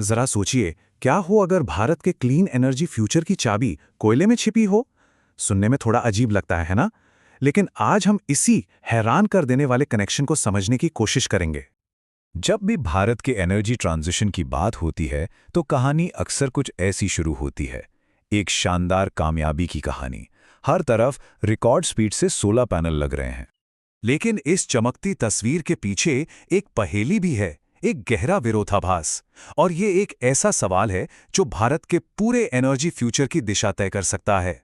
जरा सोचिए, क्या हो अगर भारत के क्लीन एनर्जी फ्यूचर की चाबी कोयले में छिपी हो। सुनने में थोड़ा अजीब लगता है ना? लेकिन आज हम इसी हैरान कर देने वाले कनेक्शन को समझने की कोशिश करेंगे। जब भी भारत के एनर्जी ट्रांजिशन की बात होती है तो कहानी अक्सर कुछ ऐसी शुरू होती है। एक शानदार कामयाबी की कहानी। हर तरफ रिकॉर्ड स्पीड से सोलर पैनल लग रहे हैं। लेकिन इस चमकती तस्वीर के पीछे एक पहेली भी है, एक गहरा विरोधाभास। और ये एक ऐसा सवाल है जो भारत के पूरे एनर्जी फ्यूचर की दिशा तय कर सकता है।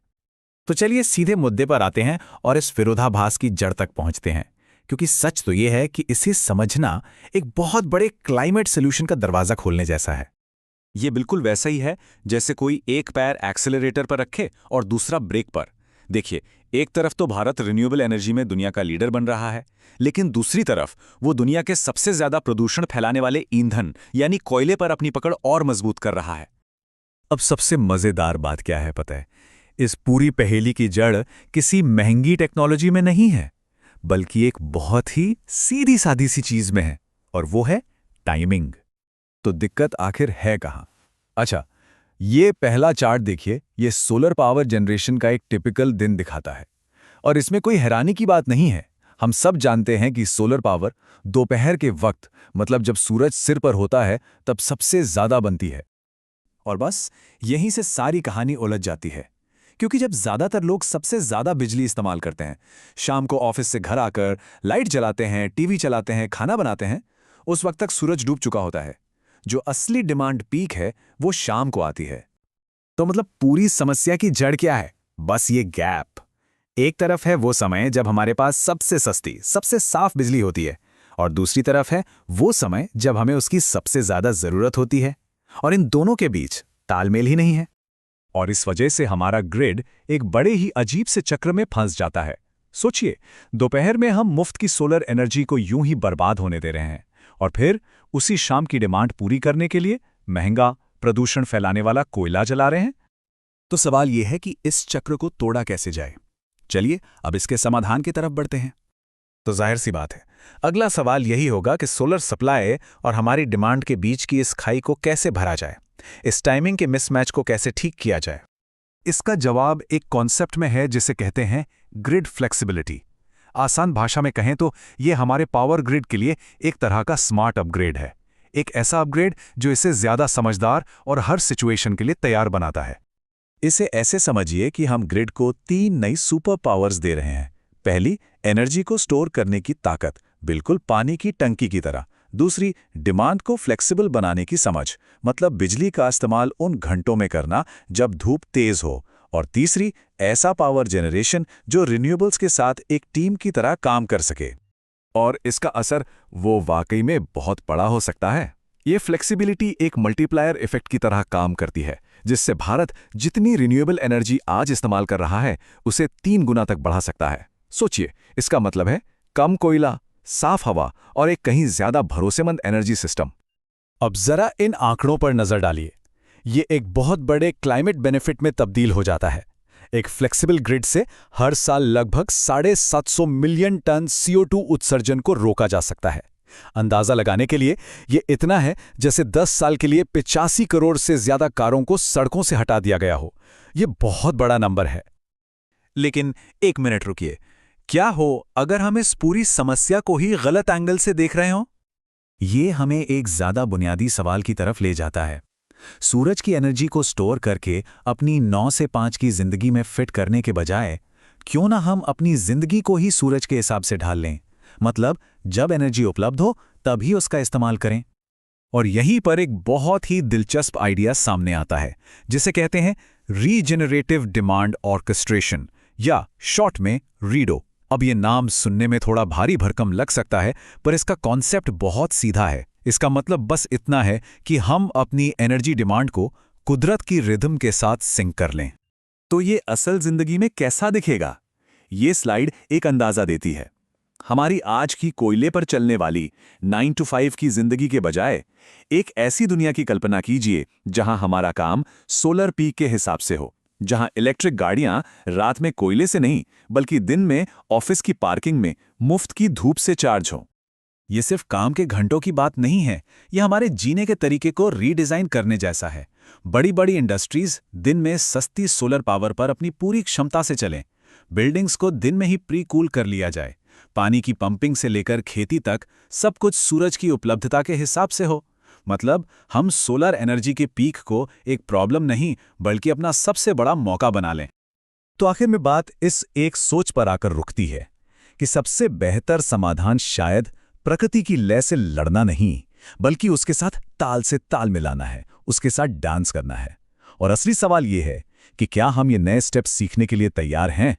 तो चलिए सीधे मुद्दे पर आते हैं और इस विरोधाभास की जड़ तक पहुंचते हैं, क्योंकि सच तो यह है कि इसे समझना एक बहुत बड़े क्लाइमेट सोल्यूशन का दरवाजा खोलने जैसा है। ये बिल्कुल वैसा ही है जैसे कोई एक पैर एक्सेलरेटर पर रखे और दूसरा ब्रेक पर। देखिए, एक तरफ तो भारत रिन्यूएबल एनर्जी में दुनिया का लीडर बन रहा है, लेकिन दूसरी तरफ वो दुनिया के सबसे ज्यादा प्रदूषण फैलाने वाले ईंधन यानी कोयले पर अपनी पकड़ और मजबूत कर रहा है। अब सबसे मजेदार बात क्या है पता है? इस पूरी पहेली की जड़ किसी महंगी टेक्नोलॉजी में नहीं है, बल्कि एक बहुत ही सीधी सादी सी चीज में है, और वो है टाइमिंग। तो दिक्कत आखिर है कहां? अच्छा, ये पहला चार्ट देखिए। ये सोलर पावर जनरेशन का एक टिपिकल दिन दिखाता है, और इसमें कोई हैरानी की बात नहीं है। हम सब जानते हैं कि सोलर पावर दोपहर के वक्त, मतलब जब सूरज सिर पर होता है, तब सबसे ज्यादा बनती है। और बस यहीं से सारी कहानी उलझ जाती है, क्योंकि जब ज्यादातर लोग सबसे ज्यादा बिजली इस्तेमाल करते हैं, शाम को ऑफिस से घर आकर लाइट जलाते हैं, टीवी चलाते हैं, खाना बनाते हैं, उस वक्त तक सूरज डूब चुका होता है। जो असली डिमांड पीक है वो शाम को आती है। तो मतलब पूरी समस्या की जड़ क्या है? बस ये गैप। एक तरफ है वो समय जब हमारे पास सबसे सस्ती, सबसे साफ बिजली होती है, और दूसरी तरफ है वो समय जब हमें उसकी सबसे ज्यादा जरूरत होती है, और इन दोनों के बीच तालमेल ही नहीं है। और इस वजह से हमारा ग्रिड एक बड़े ही अजीब से चक्र में फंस जाता है। सोचिए, दोपहर में हम मुफ्त की सोलर एनर्जी को यूं ही बर्बाद होने दे रहे हैं, और फिर उसी शाम की डिमांड पूरी करने के लिए महंगा, प्रदूषण फैलाने वाला कोयला जला रहे हैं। तो सवाल यह है कि इस चक्र को तोड़ा कैसे जाए। चलिए अब इसके समाधान की तरफ बढ़ते हैं। तो जाहिर सी बात है, अगला सवाल यही होगा कि सोलर सप्लाई और हमारी डिमांड के बीच की इस खाई को कैसे भरा जाए, इस टाइमिंग के मिसमैच को कैसे ठीक किया जाए। इसका जवाब एक कॉन्सेप्ट में है जिसे कहते हैं ग्रिड फ्लेक्सिबिलिटी। आसान भाषा में कहें तो ये हमारे पावर ग्रिड के लिए एक तरह का स्मार्ट अपग्रेड है। एक ऐसा अपग्रेड जो इसे ज्यादा समझदार और हर सिचुएशन के लिए तैयार बनाता है। इसे ऐसे समझिए कि हम ग्रिड को 3 नई सुपर पावर्स दे रहे हैं। पहली, एनर्जी को स्टोर करने की ताकत, बिल्कुल पानी की टंकी की तरह। दूसरी, डिमांड को फ्लेक्सिबल बनाने की समझ, मतलब बिजली का इस्तेमाल उन घंटों में करना जब धूप तेज हो। और तीसरी, ऐसा पावर जनरेशन जो रिन्यूएबल्स के साथ एक टीम की तरह काम कर सके। और इसका असर वो वाकई में बहुत बड़ा हो सकता है। ये फ्लेक्सिबिलिटी एक मल्टीप्लायर इफेक्ट की तरह काम करती है, जिससे भारत जितनी रिन्यूएबल एनर्जी आज इस्तेमाल कर रहा है उसे 3 गुना तक बढ़ा सकता है। सोचिए, इसका मतलब है कम कोयला, साफ हवा और एक कहीं ज्यादा भरोसेमंद एनर्जी सिस्टम। अब जरा इन आंकड़ों पर नजर डालिए। ये एक बहुत बड़े क्लाइमेट बेनिफिट में तब्दील हो जाता है। एक फ्लेक्सिबल ग्रिड से हर साल लगभग 750 मिलियन टन CO2 उत्सर्जन को रोका जा सकता है। अंदाजा लगाने के लिए ये इतना है जैसे 10 साल के लिए 85 करोड़ से ज्यादा कारों को सड़कों से हटा दिया गया हो। ये बहुत बड़ा नंबर है। लेकिन एक मिनट रुकिए, क्या हो अगर हम इस पूरी समस्या को ही गलत एंगल से देख रहे हों? ये हमें एक ज्यादा बुनियादी सवाल की तरफ ले जाता है। सूरज की एनर्जी को स्टोर करके अपनी 9 से 5 की जिंदगी में फिट करने के बजाय क्यों ना हम अपनी जिंदगी को ही सूरज के हिसाब से ढाल लें, मतलब जब एनर्जी उपलब्ध हो तभी उसका इस्तेमाल करें। और यहीं पर एक बहुत ही दिलचस्प आइडिया सामने आता है, जिसे कहते हैं रीजेनरेटिव डिमांड ऑर्केस्ट्रेशन, या शॉर्ट में रीडो। अब ये नाम सुनने में थोड़ा भारी भरकम लग सकता है, पर इसका कॉन्सेप्ट बहुत सीधा है। इसका मतलब बस इतना है कि हम अपनी एनर्जी डिमांड को कुदरत की रिदम के साथ सिंक कर लें। तो ये असल जिंदगी में कैसा दिखेगा? ये स्लाइड एक अंदाजा देती है। हमारी आज की कोयले पर चलने वाली 9 to 5 की जिंदगी के बजाय एक ऐसी दुनिया की कल्पना कीजिए जहां हमारा काम सोलर पीक के हिसाब से हो, जहां इलेक्ट्रिक गाड़ियां रात में कोयले से नहीं बल्कि दिन में ऑफिस की पार्किंग में मुफ्त की धूप से चार्ज हों। ये सिर्फ काम के घंटों की बात नहीं है, ये हमारे जीने के तरीके को रीडिज़ाइन करने जैसा है। बड़ी बड़ी इंडस्ट्रीज दिन में सस्ती सोलर पावर पर अपनी पूरी क्षमता से चलें। बिल्डिंग्स को दिन में ही प्री कूल कर लिया जाए। पानी की पंपिंग से लेकर खेती तक सब कुछ सूरज की उपलब्धता के हिसाब से हो। मतलब हम सोलर एनर्जी के पीक को एक प्रॉब्लम नहीं बल्कि अपना सबसे बड़ा मौका बना लें। तो आखिर में बात इस एक सोच पर आकर रुकती है कि सबसे बेहतर समाधान शायद प्रकृति की लय से लड़ना नहीं, बल्कि उसके साथ ताल से ताल मिलाना है, उसके साथ डांस करना है। और असली सवाल ये है कि क्या हम ये नए स्टेप्स सीखने के लिए तैयार हैं?